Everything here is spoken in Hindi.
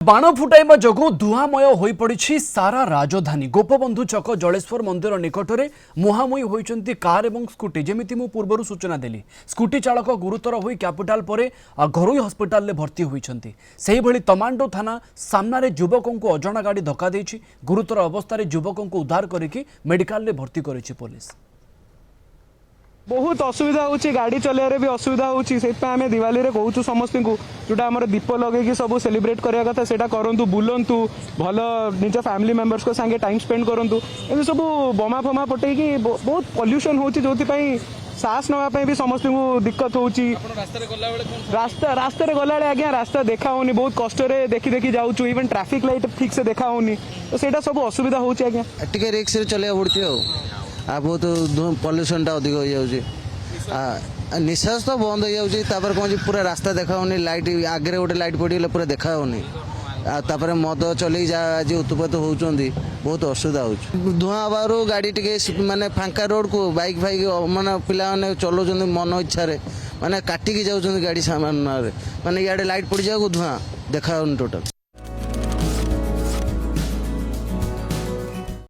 बाण फुटाइबा जोगु धुआमय होई पड़ी सारा राजधानी। गोपबंधु छक जलेश्वर मंदिर निकट में मुहांमुही होइचंती कार एवं स्कूटी। जेमिति मु पूर्व सूचना देली, स्कूटी चालक गुरुतर होई कैपिटाल परे घरोई हस्पिटाल में भर्ती होइचंती। सेही भली तमांडो थाना सामने युवकों को अजणा गाड़ी धक्का देछि। गुरुतर अवस्था युवकों को उद्धार करके मेडिकल में भर्ती करिछि पुलिस। बहुत असुविधा होची, गाड़ी चलाइबारे भी असुविधा होची। आम दिवाली रे कहूँ समस्त को जोटा आम दीप लगे सब सेलिब्रेट करने कथा सेटा करंतु, बुलंतु भल निज फैमिली मेंबर्स को संगे टाइम स्पेंड करंतु। एम सब बमा फमा पटेकी बहुत पॉल्यूशन होची, जो सांस नापी भी समस्त को दिक्कत होची। रास्ता गला आज्ञा रास्ता देखा होनी, बहुत कष्ट देखी देखी जाऊँ। इवन ट्रैफिक लाइट ठीक से देखा होनी, तो सेटा सब असुविधा होची आज्ञा। टिके रिक्स रे चले पड़ती बहुत पॉल्यूशन टा अधिक हो जाऊँगी। निश्वास तो बंद हो जाऊँगी। कौन पूरा रास्ता देखा होनी, लाइट आगे गोटे लाइट पड़गले पूरा देखा होनी। तापर मद चल आज उत्पात होती बहुत असुविधा हो। धुआं हबार गाड़ी टे माने फांका रोड को बाइक फाइक माने पिला माने चलाउछन मन इच्छा माने काटिकी जाऊँ गाड़ी सामान माने इे लाइट पड़ जाए धुआं देखा टोटाल।